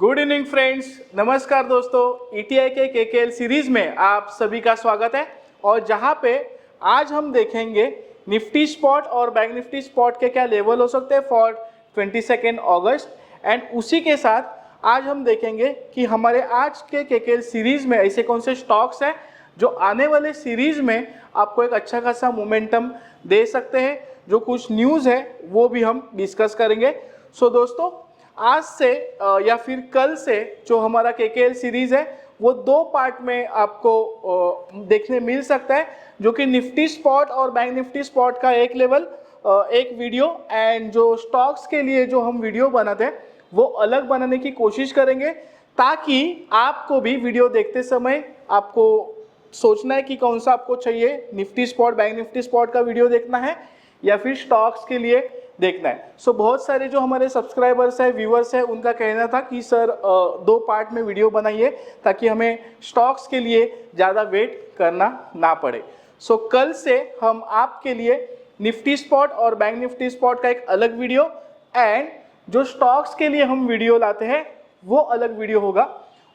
Good evening friends, नमस्कार दोस्तों। ETI के केकेएल सीरीज में आप सभी का स्वागत है। और जहां पे आज हम देखेंगे निफ्टी स्पॉट और बैंक निफ्टी स्पॉट के क्या लेवल हो सकते हैं फॉर 22 अगस्त। एंड उसी के साथ आज हम देखेंगे कि हमारे आज के केकेएल सीरीज में ऐसे कौन से स्टॉक्स हैं जो आने वाले सीरीज में आपको एक अच्छा खासा मोमेंटम दे सकते हैं। जो कुछ न्यूज़ है वो भी हम डिस्कस करेंगे। सो दोस्तों, आज से या फिर कल से जो हमारा केकेएल सीरीज है वो दो पार्ट में आपको देखने मिल सकता है, जो कि निफ्टी स्पॉट और बैंक निफ्टी स्पॉट का एक लेवल एक वीडियो, एंड जो स्टॉक्स के लिए जो हम वीडियो बनाते हैं वो अलग बनाने की कोशिश करेंगे, ताकि आपको भी वीडियो देखते समय आपको सोचना है कि कौन सा आपको चाहिए, Nifty spot bank Nifty spot का वीडियो देखना है या फिर स्टॉक्स के लिए देखना है। सो बहुत सारे जो हमारे सब्सक्राइबर्स है, व्यूअर्स है, उनका कहना था कि सर दो पार्ट में वीडियो बनाइए ताकि हमें स्टॉक्स के लिए ज़्यादा वेट करना ना पड़े। सो कल से हम आपके लिए निफ्टी स्पॉट और बैंक निफ्टी स्पॉट का एक अलग वीडियो, एंड जो स्टॉक्स के लिए हम वीडियो लाते हैं वो अलग वीडियो होगा।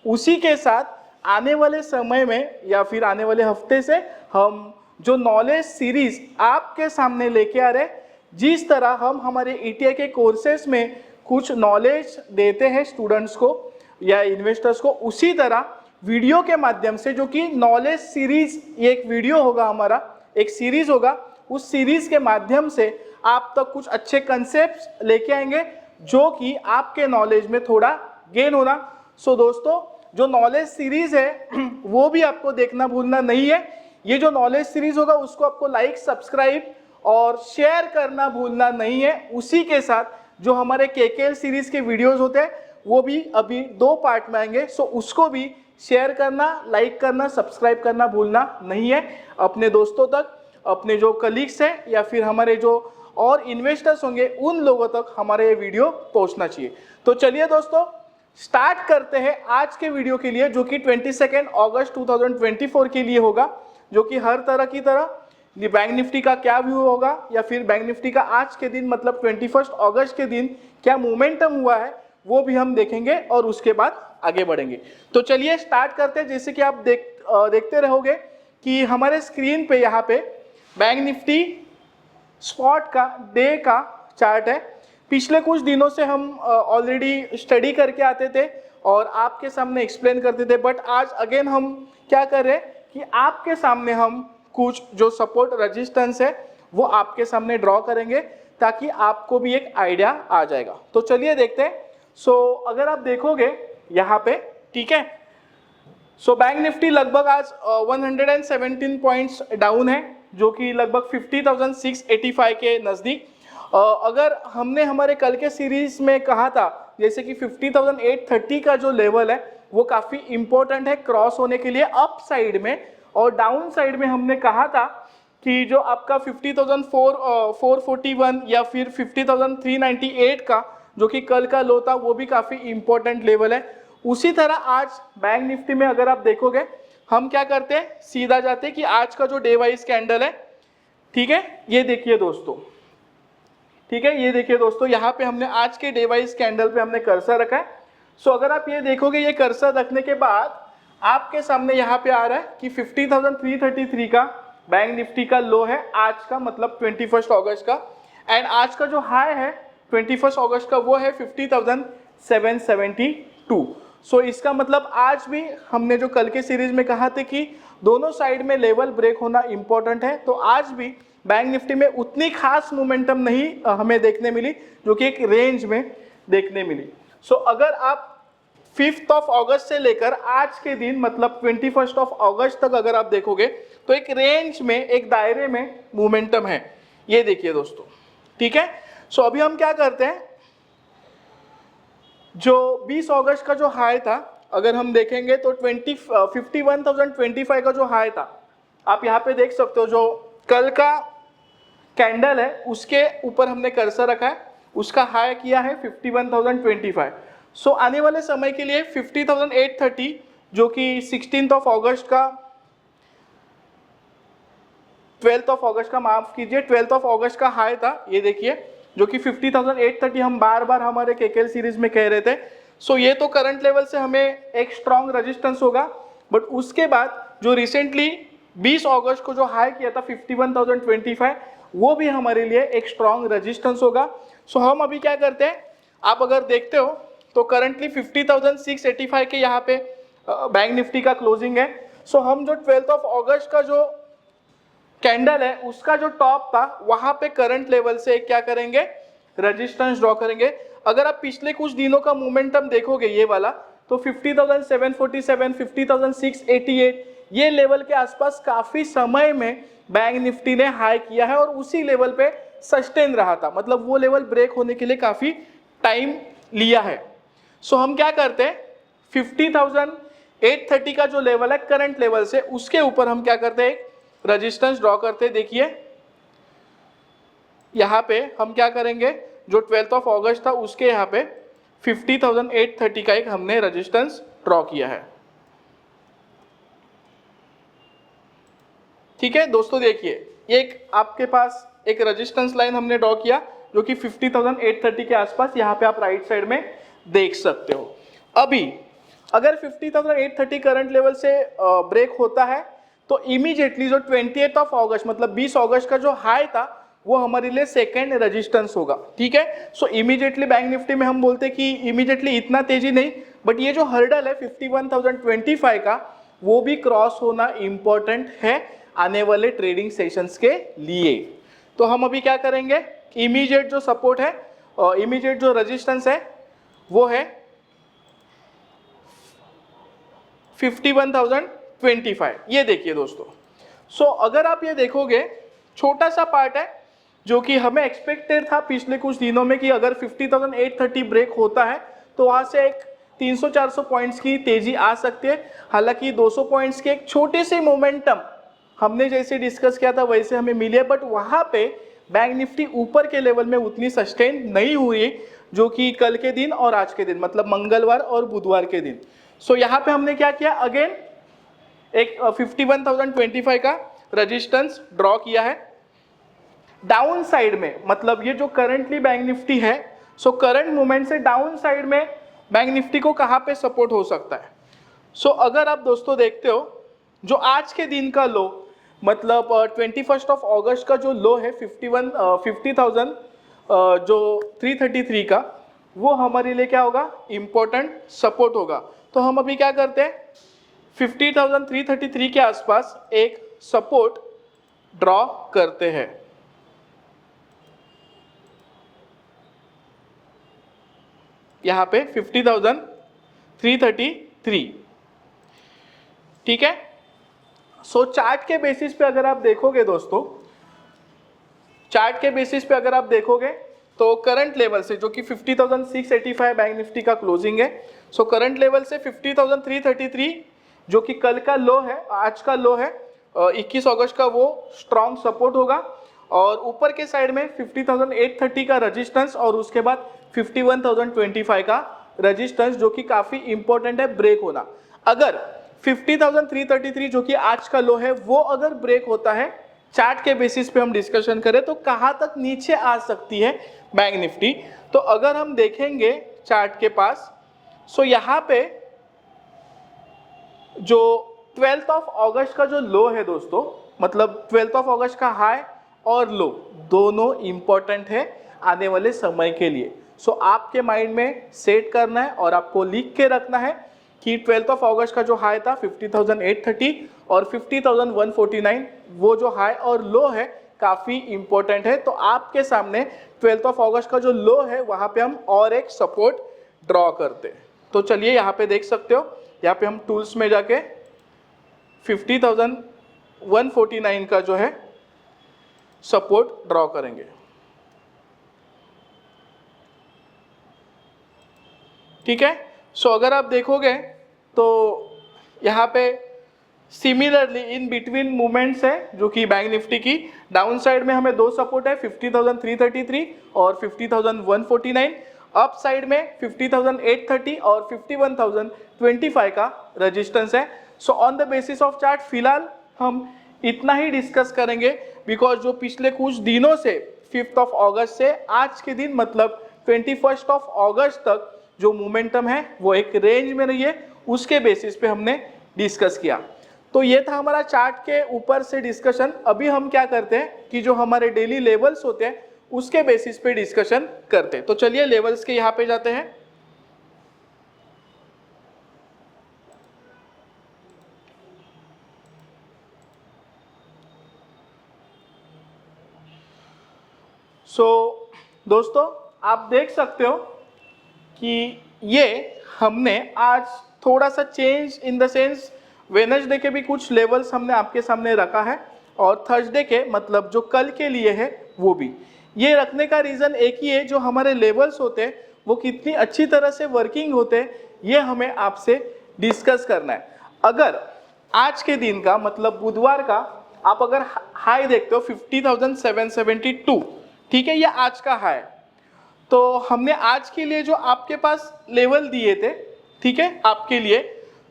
उसी के साथ आने वाले समय में या फिर आने वाले हफ्ते से हम जो नॉलेज सीरीज आपके सामने लेके आ रहे हैं, जिस तरह हम हमारे ईटीआई के कोर्सेस में कुछ नॉलेज देते हैं स्टूडेंट्स को या इन्वेस्टर्स को, उसी तरह वीडियो के माध्यम से, जो कि नॉलेज सीरीज एक वीडियो होगा, हमारा एक सीरीज होगा, उस सीरीज के माध्यम से आप तक कुछ अच्छे कंसेप्ट्स लेके आएंगे जो कि आपके नॉलेज में थोड़ा गेन होना। सो दोस्तों, जो नॉलेज सीरीज है वो भी आपको देखना भूलना नहीं है। ये जो नॉलेज सीरीज होगा उसको आपको लाइक, सब्सक्राइब और शेयर करना भूलना नहीं है। उसी के साथ जो हमारे केकेएल सीरीज के वीडियोस होते हैं वो भी अभी दो पार्ट में आएंगे। सो उसको भी शेयर करना, लाइक करना, सब्सक्राइब करना भूलना नहीं है। अपने दोस्तों तक, अपने जो कलीग्स हैं या फिर हमारे जो और इन्वेस्टर्स होंगे, उन लोगों तक हमारे ये वीडियो पहुंचना चाहिए। तो चलिए दोस्तों, स्टार्ट करते हैं आज के वीडियो के लिए, जो कि 22 अगस्त 2024 के लिए होगा, जो कि हर तरह की तरह बैंक निफ्टी का क्या व्यू होगा या फिर बैंक निफ्टी का आज के दिन मतलब 21 अगस्त के दिन क्या मोमेंटम हुआ है वो भी हम देखेंगे और उसके बाद आगे बढ़ेंगे। तो चलिए स्टार्ट करते हैं। जैसे कि आप देखते रहोगे कि हमारे स्क्रीन पे यहाँ पे बैंक निफ्टी स्पॉट का डे का चार्ट है। पिछले कुछ दिनों से हम ऑलरेडी स्टडी करके आते थे और आपके सामने एक्सप्लेन करते थे, बट आज अगेन हम क्या कर रहे हैं कि आपके सामने हम कुछ जो सपोर्ट रेजिस्टेंस है वो आपके सामने ड्रॉ करेंगे, ताकि आपको भी एक आइडिया आ जाएगा। तो चलिए देखते हैं। सो अगर आप देखोगे यहाँ पे, ठीक है, सो बैंक निफ्टी लगभग आज 117 पॉइंट्स डाउन है, जो कि लगभग 50,685 के नज़दीक। अगर हमने हमारे कल के सीरीज में कहा था जैसे कि 50,830 का जो लेवल है वो काफ़ी इंपॉर्टेंट है क्रॉस होने के लिए अप साइड में, और डाउन साइड में हमने कहा था कि जो आपका 50,441 या फिर 50,398 का जो कि कल का लो था वो भी काफ़ी इंपॉर्टेंट लेवल है। उसी तरह आज बैंक निफ्टी में अगर आप देखोगे, हम क्या करते हैं, सीधा जाते हैं कि आज का जो डे वाइज कैंडल है, ठीक है, ये देखिए दोस्तों, ठीक है, ये देखिए दोस्तों, यहाँ पे हमने आज के डे वाइज कैंडल पे हमने कर्सर रखा है। सो अगर आप ये देखोगे, ये कर्सर रखने के बाद आपके सामने यहाँ पे आ रहा है कि 50,333 का बैंक निफ्टी का लो है आज का, मतलब 21 अगस्त का, एंड आज का जो हाई है 21 अगस्त का वो है 50,772। सो इसका मतलब आज भी हमने जो कल के सीरीज में कहा था कि दोनों साइड में लेवल ब्रेक होना इंपॉर्टेंट है, तो आज भी बैंक निफ्टी में उतनी खास मोमेंटम नहीं हमें देखने मिली, जो कि एक रेंज में देखने मिली। सो अगर आप 5th ऑफ अगस्त से लेकर आज के दिन मतलब 21 ऑफ अगस्त तक अगर आप देखोगे तो एक रेंज में, एक दायरे में मोमेंटम है, ये देखिए दोस्तों, ठीक है। सो अभी हम क्या करते हैं, जो 20 अगस्त का जो हाई था अगर हम देखेंगे तो 51,025 का जो हाई था, आप यहाँ पे देख सकते हो, जो कल का कैंडल है उसके ऊपर हमने कर्सर रखा है, उसका हाई किया है 51,025। सो आने वाले समय के लिए 50,830 जो कि 16th ऑफ अगस्त का 12th ऑफ अगस्त का, माफ कीजिए, 12th ऑफ अगस्त का हाई था, ये देखिए, जो कि 50,830 हम बार बार हमारे केकेएल सीरीज में कह रहे थे। सो ये तो करंट लेवल से हमें एक स्ट्रॉन्ग रेजिस्टेंस होगा, बट उसके बाद जो रिसेंटली 20 अगस्त को जो हाई किया था 51,025, वो भी हमारे लिए एक स्ट्रॉन्ग रेजिस्टेंस होगा। सो हम अभी क्या करते हैं, आप अगर देखते हो तो करंटली 50,685 के यहाँ पे बैंक निफ्टी का क्लोजिंग है। सो हम जो 12 अगस्त का जो कैंडल है उसका जो टॉप था वहां पे करंट लेवल से क्या करेंगे, रेजिस्टेंस ड्रॉ करेंगे। अगर आप पिछले कुछ दिनों का मोमेंटम देखोगे ये वाला, तो 50,747, 50,688 ये लेवल के आसपास काफी समय में बैंक निफ्टी ने हाई किया है और उसी लेवल पे सस्टेन रहा था, मतलब वो लेवल ब्रेक होने के लिए काफी टाइम लिया है। सो हम क्या करते हैं, 50,830 का जो लेवल है करंट लेवल से, उसके ऊपर हम क्या करते हैं, रेजिस्टेंस ड्रॉ करते हैं। देखिए यहां पे हम क्या करेंगे, जो 12 अगस्त था उसके यहाँ पे 50,830 का एक हमने रेजिस्टेंस ड्रॉ किया है। ठीक है दोस्तों, देखिए एक आपके पास एक रेजिस्टेंस लाइन हमने ड्रॉ किया जो कि 50,830 के आसपास, यहाँ पे आप राइट साइड में देख सकते हो। अभी अगर 50,830 करंट लेवल से ब्रेक होता है तो इमीडिएटली जो 28 अगस्त मतलब 20 अगस्त का जो हाई था वो हमारे लिए सेकेंड रेजिस्टेंस होगा। ठीक है, सो इमीडिएटली बैंक निफ्टी में हम बोलते हैं कि इमीडिएटली इतना तेजी नहीं, बट ये जो हर्डल है 51,025 का, वो भी क्रॉस होना इंपॉर्टेंट है आने वाले ट्रेडिंग सेशंस के लिए। तो हम अभी क्या करेंगे, इमीडिएट जो सपोर्ट है, इमीडिएट जो रेजिस्टेंस है वो है 51,025। ये देखिए दोस्तों, सो अगर आप ये देखोगे छोटा सा पार्ट है जो कि हमें एक्सपेक्टेड था पिछले कुछ दिनों में कि अगर 50,830 ब्रेक होता है तो वहां से एक 300-400 पॉइंट्स की तेजी आ सकती है। हालांकि 200 पॉइंट्स के एक छोटे से मोमेंटम हमने जैसे डिस्कस किया था वैसे हमें मिली है, बट वहां पे बैंक निफ्टी ऊपर के लेवल में उतनी सस्टेन नहीं हुई जो कि कल के दिन और आज के दिन, मतलब मंगलवार और बुधवार के दिन। सो यहाँ पे हमने क्या किया, अगेन एक 51,025 का रेजिस्टेंस ड्रॉ किया है डाउन साइड में। मतलब ये जो करंटली बैंक निफ्टी है, सो करंट मूवमेंट से डाउन साइड में बैंक निफ्टी को कहाँ पे सपोर्ट हो सकता है। सो अगर आप दोस्तों देखते हो जो आज के दिन का लो, मतलब 21 अगस्त का जो लो है 50,000 जो 333 का, वो हमारे लिए क्या होगा, इंपॉर्टेंट सपोर्ट होगा। तो हम अभी क्या करते हैं, 50,333 के आसपास एक सपोर्ट ड्रॉ करते हैं। यहां पे 50,333। ठीक है, सो चार्ट के बेसिस पे अगर आप देखोगे दोस्तों, चार्ट के बेसिस पे अगर आप देखोगे तो करंट लेवल से जो कि 50,685 बैंक निफ्टी का क्लोजिंग है, सो करंट लेवल से 50,333 जो कि कल का लो है, आज का लो है 21 अगस्त का, वो स्ट्रॉन्ग सपोर्ट होगा। और ऊपर के साइड में 50,830 का रेजिस्टेंस और उसके बाद 51,025 का रेजिस्टेंस जो कि काफी इंपॉर्टेंट है ब्रेक होना। अगर 50,333 जो कि आज का लो है वो अगर ब्रेक होता है, चार्ट के बेसिस पे हम डिस्कशन करें तो कहां तक नीचे आ सकती है बैंक निफ्टी। तो अगर हम देखेंगे चार्ट के पास, सो यहां पे जो 12 अगस्त का जो लो है दोस्तों, मतलब 12 अगस्त का हाई और लो दोनों इंपॉर्टेंट है आने वाले समय के लिए। सो आपके माइंड में सेट करना है और आपको लिख के रखना है कि 12 अगस्त का जो हाई था 50,830 और 50,149, वो जो हाई और लो है काफ़ी इंपॉर्टेंट है। तो आपके सामने 12 अगस्त का जो लो है वहाँ पे हम और एक सपोर्ट ड्रॉ करते हैं। तो चलिए यहाँ पे देख सकते हो, यहाँ पे हम टूल्स में जाके 50,149 का जो है सपोर्ट ड्रॉ करेंगे। ठीक है, सो अगर आप देखोगे तो यहाँ पे सिमिलरली इन बिटवीन मूवमेंट्स है जो कि बैंक निफ्टी की डाउन साइड में हमें दो सपोर्ट है 50,333 और 50,149, अप साइड में 50,830 और 51,025 का रेजिस्टेंस है। So on the basis of chart फिलहाल हम इतना ही डिस्कस करेंगे, बिकॉज जो पिछले कुछ दिनों से 5 अगस्त से आज के दिन मतलब 21 अगस्त तक जो मोमेंटम है वो एक रेंज में रही है, उसके बेसिस पे हमने डिस्कस किया। तो ये था हमारा चार्ट के ऊपर से डिस्कशन। अभी हम क्या करते हैं कि जो हमारे डेली लेवल्स होते हैं उसके बेसिस पे डिस्कशन करते हैं। तो चलिए लेवल्स के यहाँ पे जाते हैं। दोस्तों आप देख सकते हो कि ये हमने आज थोड़ा सा change in the sense Wednesday के भी कुछ लेवल्स हमने आपके सामने रखा है और थर्सडे के मतलब जो कल के लिए है वो भी। ये रखने का रीज़न एक ही है, जो हमारे लेवल्स होते हैं वो कितनी अच्छी तरह से वर्किंग होते हैं ये हमें आपसे डिस्कस करना है। अगर आज के दिन का मतलब बुधवार का आप अगर हाई देखते हो 50,772, ठीक है, ये आज का हाई। तो हमने आज के लिए जो आपके पास लेवल दिए थे, ठीक है, आपके लिए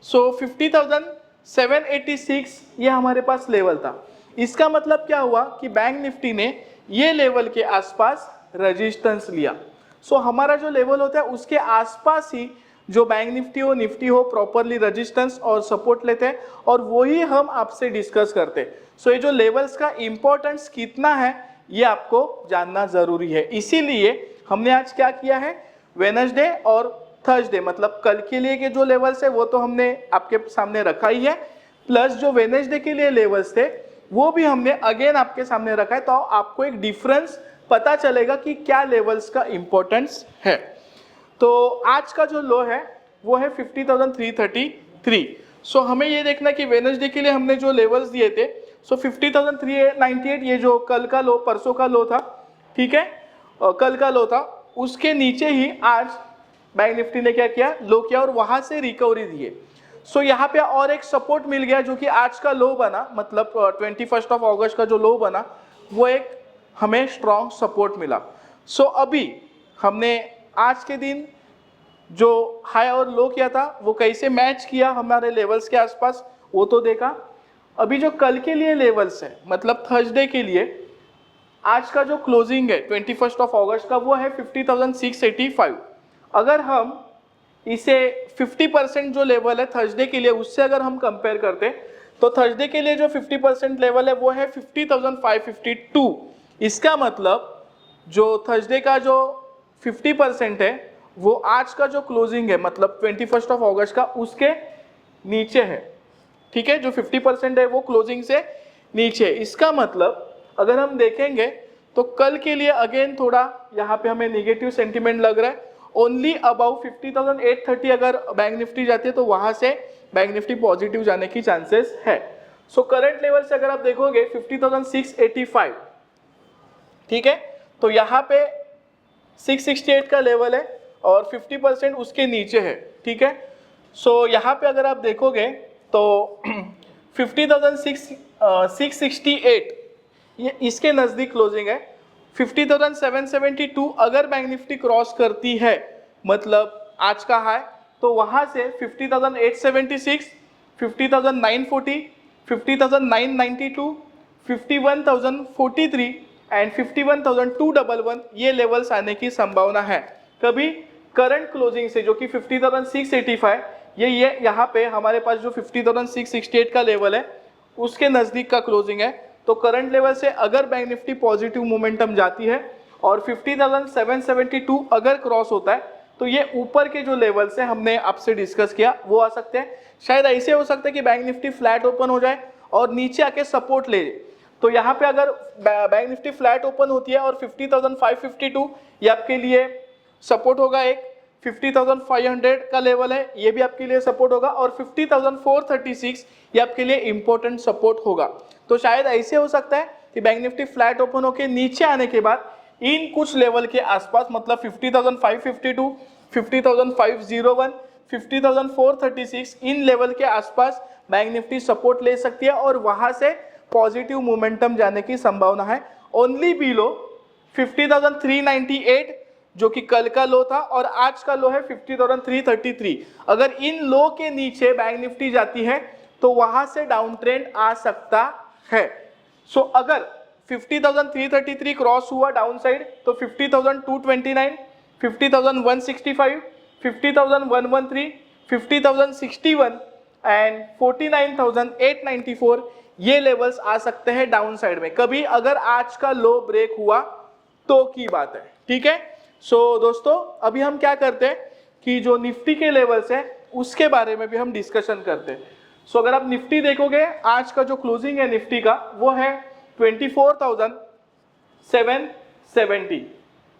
50,786 ये हमारे पास लेवल था। इसका मतलब क्या हुआ कि बैंक निफ्टी ने ये लेवल के आसपास रेजिस्टेंस लिया। हमारा जो लेवल होता है उसके आसपास ही जो बैंक निफ्टी हो प्रॉपरली रेजिस्टेंस और सपोर्ट लेते हैं और वही हम आपसे डिस्कस करते हैं। ये जो लेवल्स का इंपॉर्टेंस कितना है ये आपको जानना जरूरी है। इसीलिए हमने आज क्या किया है, वेडनेसडे और थर्सडे मतलब कल के लिए के जो लेवल्स है वो तो हमने आपके सामने रखा ही है, प्लस जो वेडनेसडे के लिए लेवल्स थे वो भी हमने अगेन आपके सामने रखा है। तो आपको एक डिफरेंस पता चलेगा कि क्या लेवल्स का इंपॉर्टेंस है। तो आज का जो लो है वो है 50,333। हमें ये देखना कि वेडनेसडे के लिए हमने जो लेवल्स दिए थे 50,398 ये जो कल का लो परसों का लो था, ठीक है, कल का लो था, उसके नीचे ही आज बैंक निफ्टी ने क्या किया, लो किया और वहां से रिकवरी दिए। यहाँ पे और एक सपोर्ट मिल गया जो कि आज का लो बना, मतलब 21 अगस्त का जो लो बना वो एक हमें स्ट्रॉन्ग सपोर्ट मिला। अभी हमने आज के दिन जो हाई और लो किया था वो कैसे मैच किया हमारे लेवल्स के आसपास वो तो देखा। अभी जो कल के लिए लेवल्स है मतलब थर्सडे के लिए आज का जो क्लोजिंग है 21 अगस्त का वो है 50,685। अगर हम इसे 50% जो लेवल है थर्सडे के लिए उससे अगर हम कंपेयर करते तो थर्सडे के लिए जो 50% लेवल है वो है 50,552। इसका मतलब जो थर्सडे का जो 50% है वो आज का जो क्लोजिंग है मतलब 21 अगस्त का उसके नीचे है, ठीक है, जो 50% है वो क्लोजिंग से नीचे। इसका मतलब अगर हम देखेंगे तो कल के लिए अगेन थोड़ा यहाँ पे हमें निगेटिव सेंटीमेंट लग रहा है। ओनली अबाउट 50,830 अगर बैंक निफ्टी जाती है तो वहां से बैंक निफ्टी पॉजिटिव जाने की चांसेस है। करंट लेवल से अगर आप देखोगे 50,685, ठीक है, तो यहाँ पे 668 का लेवल है और 50% उसके नीचे है, ठीक है। यहाँ पे अगर आप देखोगे तो 50,668 ये इसके नज़दीक क्लोजिंग है। 50,772 अगर बैंक निफ्टी क्रॉस करती है मतलब आज का हाई तो वहाँ से 50,876, 50,940, 50,992, 51,043 एंड 51,211 ये लेवल्स आने की संभावना है। कभी करंट क्लोजिंग से जो कि 50,685 ये यहाँ पे हमारे पास जो 50,668 का लेवल है उसके नज़दीक का क्लोजिंग है। तो करंट लेवल से अगर बैंक निफ्टी पॉजिटिव मोमेंटम जाती है और 50,772 अगर क्रॉस होता है तो ये ऊपर के जो लेवल्स हैं हमने आपसे डिस्कस किया वो आ सकते हैं। शायद ऐसे हो सकता है कि बैंक निफ्टी फ्लैट ओपन हो जाए और नीचे आके सपोर्ट ले। तो यहाँ पे अगर बैंक निफ्टी फ्लैट ओपन होती है और 50,552 ये आपके लिए सपोर्ट होगा, एक 50,500 का लेवल है ये भी आपके लिए सपोर्ट होगा और 50,436 ये आपके लिए इंपॉर्टेंट सपोर्ट होगा। तो शायद ऐसे हो सकता है कि बैंक निफ्टी फ्लैट ओपन होकर नीचे आने के बाद इन कुछ लेवल के आसपास मतलब 50,552, 50,501, 50,436 इन लेवल के आसपास बैंक निफ्टी सपोर्ट ले सकती है और वहां से पॉजिटिव मोमेंटम जाने की संभावना है। ओनली बिलो 50,398 जो कि कल का लो था और आज का लो है 50,333। अगर इन लो के नीचे बैंक निफ्टी जाती है तो वहां से डाउन ट्रेंड आ सकता है। अगर 50,333 क्रॉस हुआ डाउन साइड तो 50,229, 50,165, 50,113, 50,061 एंड 49,894 ये लेवल्स आ सकते हैं डाउन साइड में, कभी अगर आज का लो ब्रेक हुआ तो की बात है, ठीक है। सो दोस्तों अभी हम क्या करते हैं कि जो निफ्टी के लेवल्स है उसके बारे में भी हम डिस्कशन करते हैं। सो अगर आप निफ्टी देखोगे, आज का जो क्लोजिंग है निफ्टी का वो है 24,770,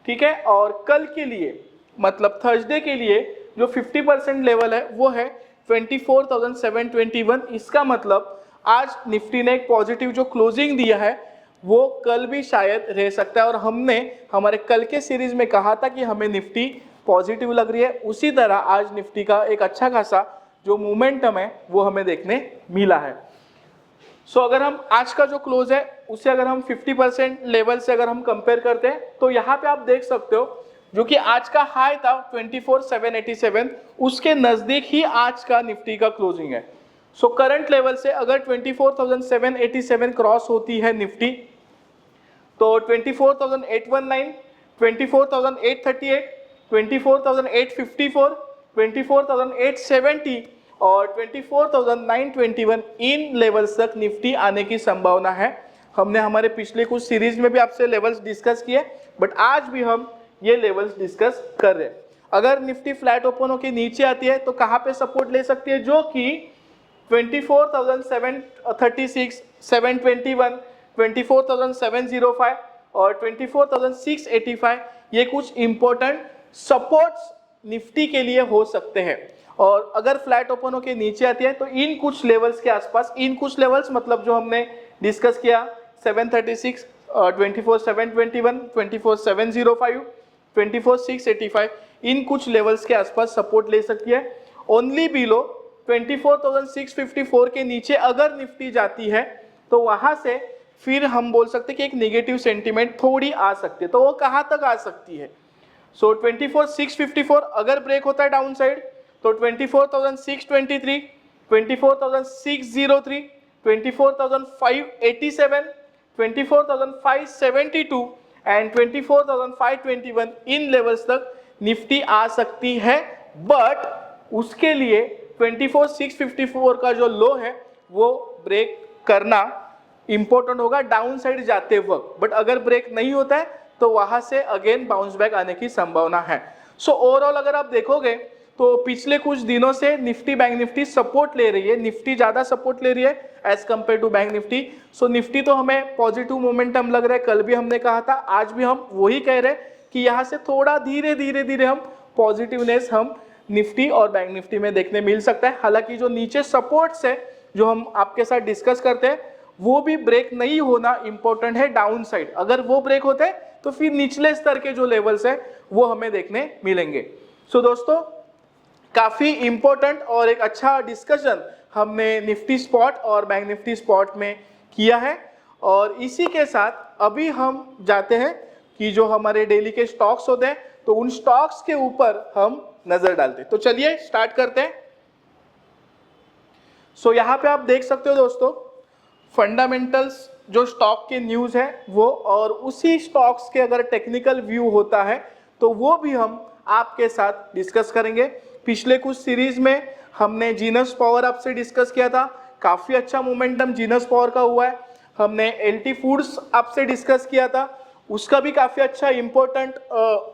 ठीक है। और कल के लिए मतलब थर्सडे के लिए जो 50% लेवल है वो है 24,721। इसका मतलब आज निफ्टी ने एक पॉजिटिव जो क्लोजिंग दिया है वो कल भी शायद रह सकता है, और हमने हमारे कल के सीरीज में कहा था कि हमें निफ्टी पॉजिटिव लग रही है, उसी तरह आज निफ्टी का एक अच्छा खासा जो मोमेंटम है वो हमें देखने मिला है। सो अगर हम आज का जो क्लोज है उसे अगर हम 50% लेवल से अगर हम कंपेयर करते हैं तो यहाँ पे आप देख सकते हो जो कि आज का हाई था 24,787, उसके नजदीक ही आज का निफ्टी का क्लोजिंग है। सो करंट लेवल से अगर 24,787 क्रॉस होती है निफ्टी तो 24,819, 24,838, 24,854, 24,870 और 24,921 इन लेवल्स तक निफ्टी आने की संभावना है। हमने हमारे पिछले कुछ सीरीज में भी आपसे लेवल्स डिस्कस किए, बट आज भी हम ये लेवल्स डिस्कस कर रहे हैं। अगर निफ्टी फ्लैट ओपन होकर नीचे आती है तो कहाँ पे सपोर्ट ले सकती है, जो कि 24,736, 721, 24,705 और 24,685 ये कुछ इंपॉर्टेंट सपोर्ट्स निफ्टी के लिए हो सकते हैं। और अगर फ्लैट ओपन होकर नीचे आती है तो इन कुछ लेवल्स के आसपास, इन कुछ लेवल्स मतलब जो हमने डिस्कस किया 736, 24,721, 24,705, 24,685 इन कुछ लेवल्स के आसपास सपोर्ट ले सकती है। ओनली बिलो 24,654 के नीचे अगर निफ्टी जाती है तो वहां से फिर हम बोल सकते हैं कि एक नेगेटिव सेंटीमेंट थोड़ी आ सकती है। तो वो कहां तक आ सकती है, सो 24,654 अगर ब्रेक होता है डाउन साइड तो 24,623, 24,603, 24,587, 24,572 एंड 24,521 इन लेवल्स तक निफ्टी आ सकती है। बट उसके लिए 24,654 का जो लो है वो ब्रेक करना इंपॉर्टेंट होगा डाउन साइड जाते वक्त। बट अगर ब्रेक नहीं होता है तो वहां से अगेन बाउंस बैक आने की संभावना है। सो ओवरऑल अगर आप देखोगे तो पिछले कुछ दिनों से निफ्टी बैंक निफ्टी सपोर्ट ले रही है, निफ्टी ज्यादा सपोर्ट ले रही है as compare to bank Nifty. So Nifty तो हमें पॉजिटिव मोमेंटम लग रहा है, कल भी हमने कहा था, आज भी हम वही कह रहे हैं कि यहाँ से थोड़ा धीरे धीरे हम पॉजिटिवनेस हम निफ्टी और बैंक निफ्टी में देखने मिल सकता है। हालांकि जो नीचे सपोर्ट्स है जो हम आपके साथ डिस्कस करते हैं वो भी ब्रेक नहीं होना इंपॉर्टेंट है डाउन साइड। अगर वो ब्रेक होते हैं तो फिर निचले स्तर के जो लेवल्स है वो हमें देखने मिलेंगे। सो दोस्तों काफी इंपॉर्टेंट और एक अच्छा डिस्कशन हमने निफ्टी स्पॉट और बैंक निफ्टी स्पॉट में किया है। और इसी के साथ अभी हम जाते हैं कि जो हमारे डेली के स्टॉक्स होते हैं तो उन स्टॉक्स के ऊपर हम नजर डालते हैं। तो चलिए स्टार्ट करते हैं। सो यहाँ पे आप देख सकते हो दोस्तों फंडामेंटल्स जो स्टॉक के न्यूज है वो, और उसी स्टॉक्स के अगर टेक्निकल व्यू होता है तो वो भी हम आपके साथ डिस्कस करेंगे। पिछले कुछ सीरीज में हमने जीनस पावर आपसे डिस्कस किया था, काफी अच्छा मोमेंटम जीनस पावर का हुआ है। हमने एलटी फूड्स आपसे डिस्कस किया था, उसका भी काफी अच्छा इंपॉर्टेंट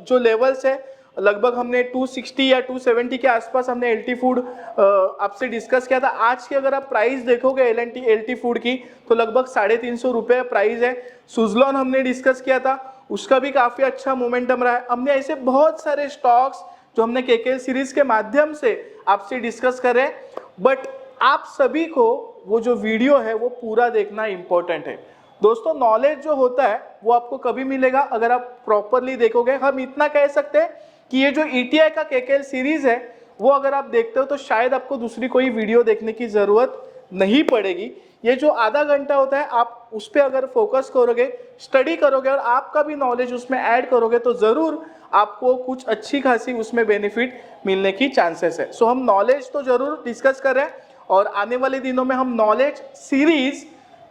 जो लेवल्स है लगभग हमने 260 या 270 के आसपास हमने एलटी फूड आपसे डिस्कस किया था। आज की अगर आप प्राइस देखोगे एलटी फूड की तो लगभग 350 रुपये प्राइस है। सुजलॉन हमने डिस्कस किया था, उसका भी काफी अच्छा मोमेंटम रहा है। हमने ऐसे बहुत सारे स्टॉक्स जो हमने केकेएल सीरीज के माध्यम से आपसे डिस्कस कर रहे हैं, बट आप सभी को वो जो वीडियो है वो पूरा देखना इंपॉर्टेंट है। दोस्तों नॉलेज जो होता है वो आपको कभी मिलेगा अगर आप प्रॉपरली देखोगे। हम इतना कह सकते हैं कि ये जो ईटीआई का केकेएल सीरीज है वो अगर आप देखते हो तो शायद आपको दूसरी कोई वीडियो देखने की जरूरत नहीं पड़ेगी। ये जो आधा घंटा होता है आप उस पर अगर फोकस करोगे, स्टडी करोगे और आपका भी नॉलेज उसमें ऐड करोगे तो जरूर आपको कुछ अच्छी खासी उसमें बेनिफिट मिलने की चांसेस है। सो हम नॉलेज तो जरूर डिस्कस कर रहे हैं और आने वाले दिनों में हम नॉलेज सीरीज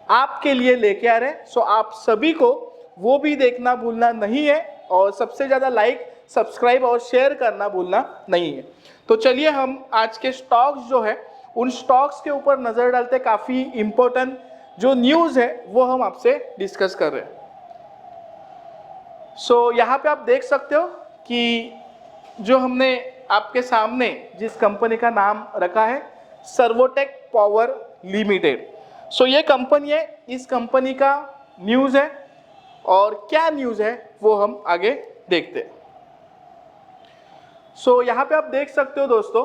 आपके लिए लेके आ रहे हैं। सो आप सभी को वो भी देखना भूलना नहीं है और सबसे ज्यादा लाइक सब्सक्राइब और शेयर करना भूलना नहीं है। तो चलिए हम आज के स्टॉक्स जो है उन स्टॉक्स के ऊपर नज़र डालते, काफ़ी इंपॉर्टेंट जो न्यूज़ है वो हम आपसे डिस्कस कर रहे हैं। सो यहाँ पे आप देख सकते हो कि जो हमने आपके सामने जिस कंपनी का नाम रखा है सर्वोटेक पावर लिमिटेड। सो ये कंपनी है, इस कंपनी का न्यूज़ है और क्या न्यूज़ है वो हम आगे देखते हैं। सो यहाँ पे आप देख सकते हो दोस्तों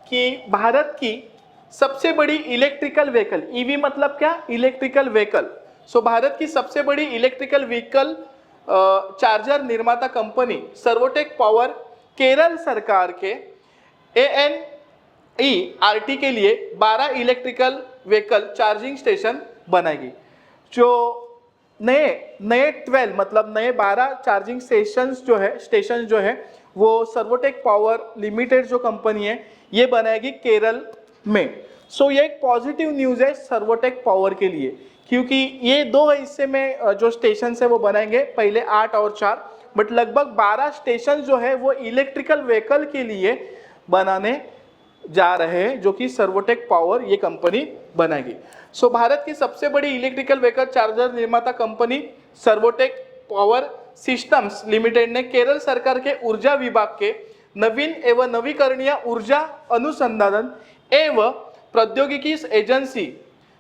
कि भारत की सबसे बड़ी इलेक्ट्रिकल व्हीकल, ईवी मतलब क्या, इलेक्ट्रिकल व्हीकल। सो भारत की सबसे बड़ी इलेक्ट्रिकल व्हीकल चार्जर निर्माता कंपनी सर्वोटेक पावर केरल सरकार के ANERT के लिए 12 इलेक्ट्रिकल व्हीकल चार्जिंग स्टेशन बनाएगी। जो नए 12 मतलब नए 12 चार्जिंग स्टेशन जो है वो सर्वोटेक पावर लिमिटेड जो कंपनी है ये बनाएगी केरल में। सो ये एक पॉजिटिव न्यूज़ है सर्वोटेक पावर के लिए, क्योंकि ये 2 हिस्से में जो स्टेशन है वो बनाएंगे, पहले 8 और 4, बट लगभग 12 स्टेशन जो है वो इलेक्ट्रिकल व्हीकल के लिए बनाने जा रहे हैं, जो कि सर्वोटेक पावर ये कंपनी बनाएगी। सो भारत की सबसे बड़ी इलेक्ट्रिकल व्हीकल चार्जर निर्माता company Servotech power systems limited ने केरल सरकार के ऊर्जा विभाग के नवीन एवं नवीकरणीय ऊर्जा अनुसंधान एवं प्रौद्योगिकी एजेंसी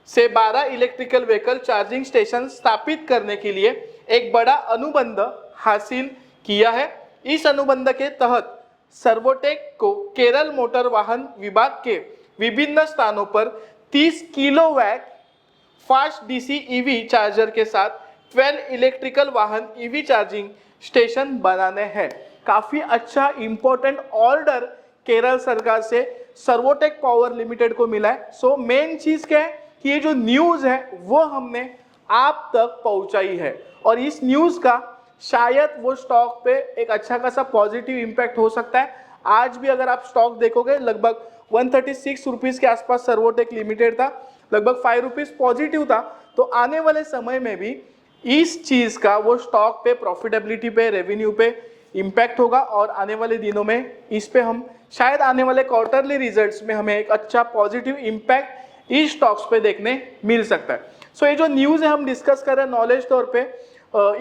से 12 इलेक्ट्रिकल व्हीकल चार्जिंग स्टेशन स्थापित करने के लिए एक बड़ा अनुबंध हासिल किया है। इस अनुबंध के तहत सर्वोटेक को केरल मोटर वाहन विभाग के विभिन्न स्थानों पर 30 kilowatt fast DC EV charger के साथ 12 इलेक्ट्रिकल वाहन ईवी चार्जिंग स्टेशन बनाने हैं। काफ़ी अच्छा इंपॉर्टेंट ऑर्डर केरल सरकार से सर्वोटेक पावर लिमिटेड को मिला है। सो मेन चीज़ क्या है कि ये जो न्यूज़ है वो हमने आप तक पहुंचाई है और इस न्यूज़ का शायद वो स्टॉक पे एक अच्छा खासा पॉजिटिव इम्पैक्ट हो सकता है। आज भी अगर आप स्टॉक देखोगे लगभग 136 रुपीज़ के आसपास सर्वोटेक लिमिटेड था, लगभग 5 रुपीज़ पॉजिटिव था। तो आने वाले समय में भी इस चीज़ का वो स्टॉक पे प्रॉफिटेबिलिटी पे रेवेन्यू पे इम्पैक्ट होगा और आने वाले दिनों में इस पे हम शायद आने वाले क्वार्टरली रिजल्ट्स में हमें एक अच्छा पॉजिटिव इम्पैक्ट इस स्टॉक्स पे देखने मिल सकता है। सो ये जो न्यूज़ है हम डिस्कस कर रहे हैं नॉलेज तौर पे,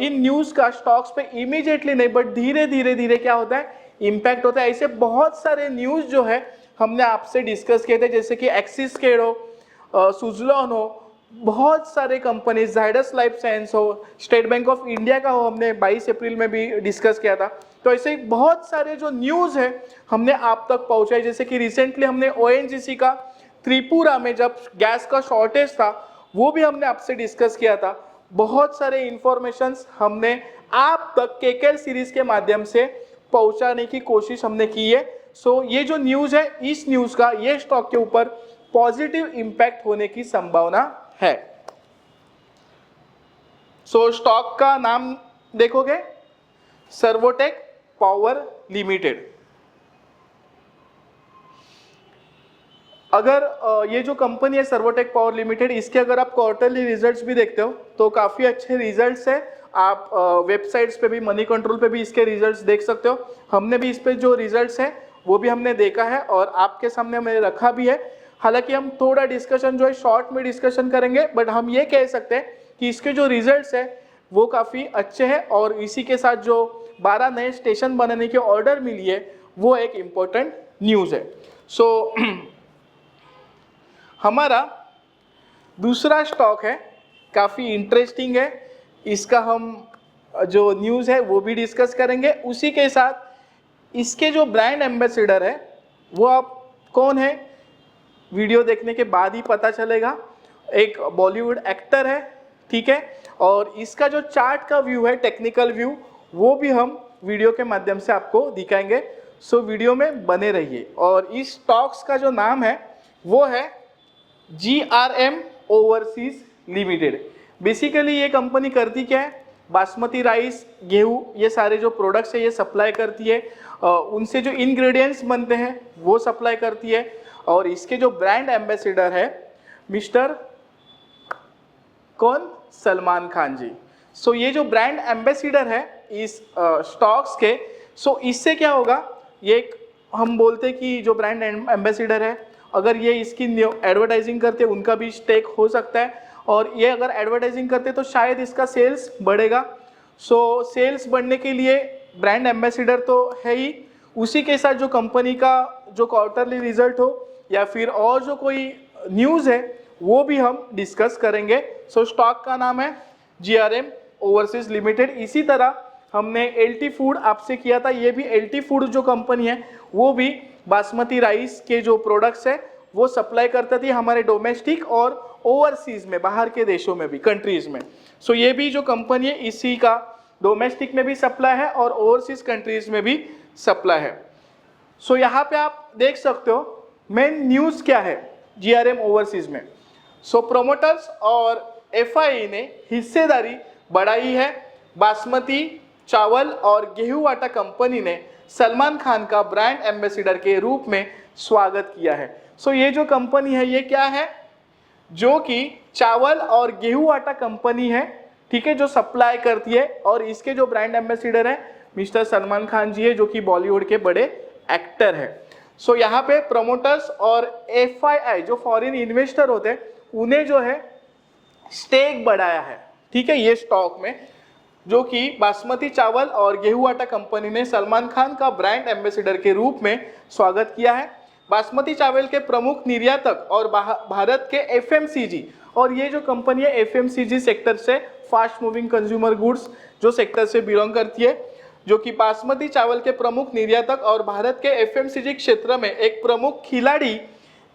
इन न्यूज़ का स्टॉक्स पे इमीडिएटली नहीं बट धीरे धीरे क्या होता है इम्पैक्ट होता है। ऐसे बहुत सारे न्यूज़ जो है हमने आपसे डिस्कस किए थे, जैसे कि एक्सिस केड हो, सुजलॉन हो, बहुत सारे कंपनी, जाइडस लाइफ साइंस हो, स्टेट बैंक ऑफ इंडिया का हो, हमने 22 अप्रैल में भी डिस्कस किया था। तो ऐसे बहुत सारे जो न्यूज़ है हमने आप तक पहुंचाई। जैसे कि रिसेंटली हमने ONGC का त्रिपुरा में जब गैस का शॉर्टेज था वो भी हमने आपसे डिस्कस किया था। बहुत सारे इंफॉर्मेशंस हमने आप तक केकेएल सीरीज के माध्यम से पहुंचाने की कोशिश हमने की है। सो ये जो न्यूज़ है इस न्यूज़ का ये स्टॉक के ऊपर पॉजिटिव इम्पैक्ट होने की संभावना है। सो स्टॉक का नाम देखोगे सर्वोटेक पावर लिमिटेड। अगर ये जो कंपनी है सर्वोटेक पावर लिमिटेड, इसके अगर आप क्वार्टरली रिजल्ट्स भी देखते हो तो काफ़ी अच्छे रिजल्ट्स है। आप वेबसाइट्स पे भी, मनी कंट्रोल पे भी इसके रिजल्ट्स देख सकते हो। हमने भी इस पे जो रिजल्ट्स है वो भी हमने देखा है और आपके सामने हमने रखा भी है। हालांकि हम थोड़ा डिस्कशन जो है शॉर्ट में डिस्कशन करेंगे, बट हम ये कह सकते हैं कि इसके जो रिजल्ट्स है वो काफ़ी अच्छे हैं और इसी के साथ जो 12 नए स्टेशन बनाने की ऑर्डर मिली है वो एक इम्पोर्टेंट न्यूज़ है। सो हमारा दूसरा स्टॉक है, काफ़ी इंटरेस्टिंग है, इसका हम जो न्यूज़ है वो भी डिस्कस करेंगे। उसी के साथ इसके जो ब्रांड एम्बेसडर है वो आप कौन है वीडियो देखने के बाद ही पता चलेगा। एक बॉलीवुड एक्टर है, ठीक है, और इसका जो चार्ट का व्यू है, टेक्निकल व्यू, वो भी हम वीडियो के माध्यम से आपको दिखाएंगे। सो वीडियो में बने रहिए। और इस स्टॉक्स का जो नाम है वो है GRM ओवरसीज लिमिटेड। बेसिकली ये कंपनी करती क्या है, बासमती राइस, गेहूँ, ये सारे जो प्रोडक्ट्स है ये सप्लाई करती है। उनसे जो इंग्रेडिएंट्स बनते हैं वो सप्लाई करती है। और इसके जो ब्रांड एम्बेसडर है मिस्टर कौन, सलमान खान जी। सो ये जो ब्रांड एम्बेसडर है इस स्टॉक्स के, सो इससे क्या होगा, ये एक हम बोलते कि जो ब्रांड एम्बेसडर है, अगर ये इसकी एडवर्टाइजिंग करते उनका भी स्टेक हो सकता है, और ये अगर एडवर्टाइजिंग करते तो शायद इसका सेल्स बढ़ेगा। सो सेल्स बढ़ने के लिए ब्रांड एम्बेसडर तो है ही, उसी के साथ जो कंपनी का जो क्वार्टरली रिजल्ट हो या फिर और जो कोई न्यूज़ है वो भी हम डिस्कस करेंगे। सो स्टॉक का नाम है जीआरएम ओवरसीज लिमिटेड। इसी तरह हमने एलटी फूड आपसे किया था, ये भी एलटी फूड जो कंपनी है वो भी बासमती राइस के जो प्रोडक्ट्स है वो सप्लाई करती थी हमारे डोमेस्टिक और ओवरसीज में, बाहर के देशों में भी, कंट्रीज में। सो ये भी जो कंपनी है इसी का डोमेस्टिक में भी सप्लाई है और ओवरसीज कंट्रीज में भी सप्लाई है। सो यहाँ पे आप देख सकते हो मेन न्यूज़ क्या है जीआरएम ओवरसीज में। सो प्रोमोटर्स और एफआई ने हिस्सेदारी बढ़ाई है। बासमती चावल और गेहूं आटा कंपनी ने सलमान खान का ब्रांड एम्बेसडर के रूप में स्वागत किया है। सो ये जो कंपनी है ये क्या है, जो कि चावल और गेहूं आटा कंपनी है, ठीक है, जो सप्लाई करती है, और इसके जो ब्रांड एम्बेसडर है मिस्टर सलमान खान जी है, जो कि बॉलीवुड के बड़े एक्टर है। सो यहाँ पे प्रमोटर्स और एफआईआई जो फॉरेन इन्वेस्टर होते हैं उन्हें जो है स्टेक बढ़ाया है, ठीक है, ये स्टॉक में, जो कि बासमती चावल और गेहूं आटा कंपनी ने सलमान खान का ब्रांड एम्बेसडर के रूप में स्वागत किया है। बासमती चावल के प्रमुख निर्यातक और भारत के एफएमसीजी, और ये जो कंपनी है एफएमसीजी सेक्टर से, फास्ट मूविंग कंज्यूमर गुड्स जो सेक्टर से बिलोंग करती है, जो कि बासमती चावल के प्रमुख निर्यातक और भारत के एफएमसीजी क्षेत्र में एक प्रमुख खिलाड़ी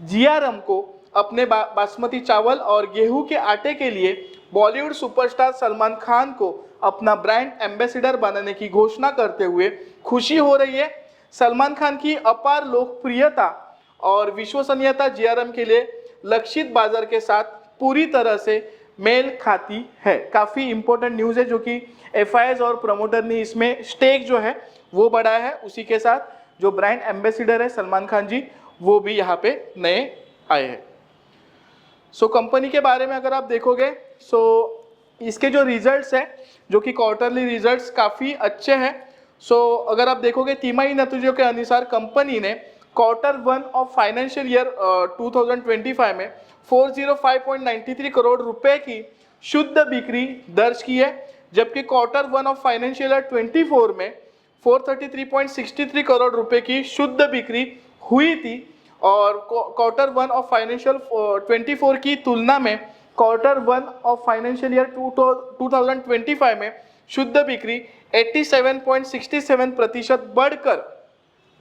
जीआरएम को अपने बासमती चावल और गेहूं के आटे के लिए बॉलीवुड सुपरस्टार सलमान खान को अपना ब्रांड एम्बेसडर बनाने की घोषणा करते हुए खुशी हो रही है। सलमान खान की अपार लोकप्रियता और विश्वसनीयता जीआरएम के लिए लक्षित बाजार के साथ पूरी तरह से मेल खाती है। काफ़ी इंपॉर्टेंट न्यूज़ है, जो कि एफआईआई और प्रमोटर ने इसमें स्टेक जो है वो बढ़ाया है। उसी के साथ जो ब्रांड एम्बेसडर है सलमान खान जी, वो भी यहाँ पे नए आए हैं। सो कंपनी के बारे में अगर आप देखोगे, सो इसके जो रिजल्ट्स हैं, जो कि क्वार्टरली रिजल्ट्स काफ़ी अच्छे हैं। सो अगर आप देखोगे तिमाही नतीजों के अनुसार कंपनी ने Q1 ऑफ फाइनेंशियल ईयर 2025 में 405.93 करोड़ रुपए की शुद्ध बिक्री दर्ज की है, जबकि Q1 ऑफ फाइनेंशियल ईयर 24 में 433.63 करोड़ रुपए की शुद्ध बिक्री हुई थी, और Q1 ऑफ फाइनेंशियल 24 की तुलना में Q1 ऑफ फाइनेंशियल ईयर 2025 में शुद्ध बिक्री 87.67% बढ़कर,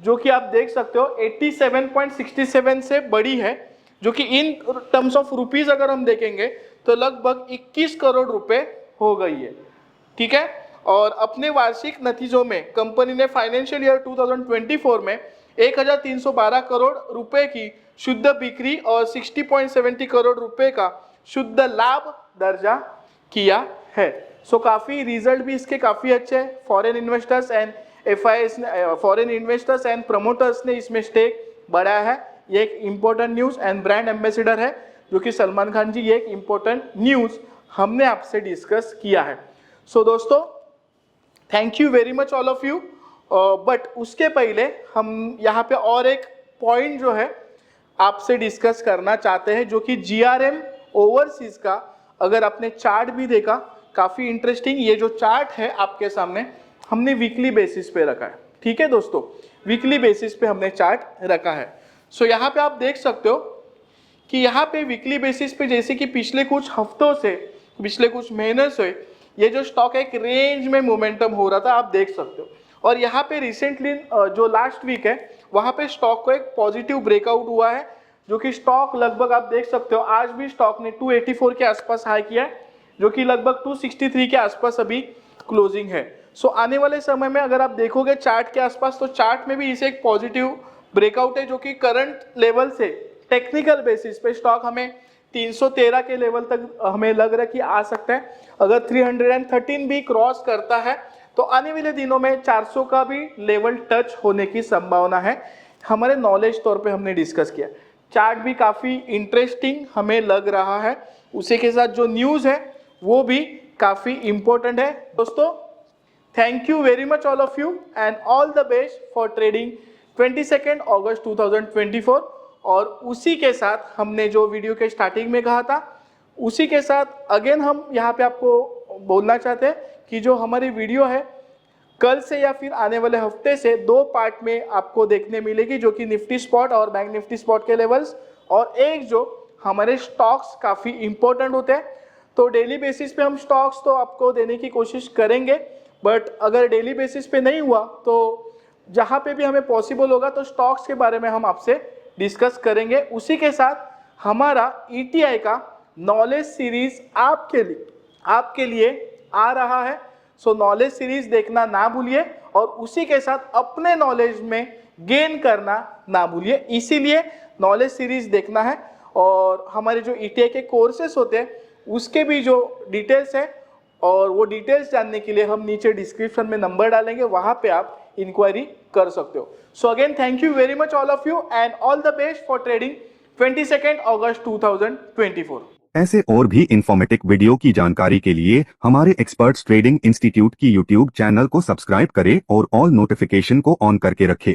जो कि आप देख सकते हो 87.67 से बड़ी है, जो कि इन टर्म्स ऑफ रुपीज अगर हम देखेंगे तो लगभग 21 करोड़ रुपए हो गई है, ठीक है। और अपने वार्षिक नतीजों में कंपनी ने फाइनेंशियल ईयर 2024 में 1312 करोड़ रुपए की शुद्ध बिक्री और 60.70 करोड़ रुपए का शुद्ध लाभ दर्जा किया है। सो काफ़ी रिजल्ट भी इसके काफ़ी अच्छे हैं। Foreign investors and FII, foreign investors and promoters ने इसमें स्टेक बढ़ाया है। ये एक important news and brand ambassador है, जो कि सलमान खान जी, ये एक इम्पोर्टेंट न्यूज़ हमने आपसे डिस्कस किया है। सो दोस्तों, thank you very much all of you. But उसके पहले हम यहाँ पे और एक पॉइंट जो है आपसे डिस्कस करना चाहते हैं, जो कि जीआरएम ओवरसीज का अगर आपने चार्ट भी देखा, काफ़ी इंटरेस्टिंग। ये जो चार्ट है आपके सामने हमने वीकली बेसिस पे रखा है, ठीक है दोस्तों, वीकली बेसिस पे हमने चार्ट रखा है। सो यहाँ पे आप देख सकते हो कि यहाँ पे वीकली बेसिस पे, जैसे कि पिछले कुछ हफ्तों से, पिछले कुछ महीनों से ये जो स्टॉक एक रेंज में मोमेंटम हो रहा था, आप देख सकते हो। और यहाँ पे रिसेंटली जो लास्ट वीक है वहाँ पे स्टॉक को एक पॉजिटिव ब्रेकआउट हुआ है, जो कि स्टॉक लगभग आप देख सकते हो आज भी स्टॉक ने 284 के आसपास हाई किया है, जो कि लगभग 263 के आसपास अभी क्लोजिंग है। सो आने वाले समय में अगर आप देखोगे चार्ट के आसपास, तो चार्ट में भी इसे एक पॉजिटिव ब्रेकआउट है, जो कि करंट लेवल से टेक्निकल बेसिस पे स्टॉक हमें 313 के लेवल तक हमें लग रहा है कि आ सकता है। अगर 313 भी क्रॉस करता है तो आने वाले दिनों में 400 का भी लेवल टच होने की संभावना है। हमारे नॉलेज तौर पे हमने डिस्कस किया। चार्ट भी काफ़ी इंटरेस्टिंग हमें लग रहा है, उसी के साथ जो न्यूज़ है वो भी काफ़ी इम्पोर्टेंट है। दोस्तों, thank you very much all of you and all the best for trading 22 अगस्त 2024। और उसी के साथ हमने जो वीडियो के स्टार्टिंग में कहा था, उसी के साथ अगेन हम यहाँ पे आपको बोलना चाहते हैं कि जो हमारी वीडियो है कल से या फिर आने वाले हफ्ते से 2 पार्ट में आपको देखने मिलेगी, जो कि निफ्टी स्पॉट और बैंक निफ्टी स्पॉट के लेवल्स, और एक जो हमारे स्टॉक्स काफ़ी इंपॉर्टेंट होते हैं। तो डेली बेसिस पे हम स्टॉक्स तो आपको देने की कोशिश करेंगे, बट अगर डेली बेसिस पे नहीं हुआ तो जहाँ पे भी हमें पॉसिबल होगा तो स्टॉक्स के बारे में हम आपसे डिस्कस करेंगे। उसी के साथ हमारा ETI का नॉलेज सीरीज आपके लिए आ रहा है। सो नॉलेज सीरीज देखना ना भूलिए और उसी के साथ अपने नॉलेज में गेन करना ना भूलिए। इसीलिए नॉलेज सीरीज देखना है। और हमारे जो ETI के कोर्सेस होते हैं उसके भी जो डिटेल्स है, और वो डिटेल्स जानने के लिए हम नीचे डिस्क्रिप्शन में नंबर डालेंगे, वहाँ पे आप इंक्वायरी कर सकते हो। So again thank you very much all of you and all the best for trading 22 अगस्त 2024। ऐसे और भी इंफॉर्मेटिव वीडियो की जानकारी के लिए हमारे एक्सपर्ट्स ट्रेडिंग इंस्टीट्यूट की यूट्यूब चैनल को सब्सक्राइब करें और ऑल नोटिफिकेशन को ऑन करके रखें।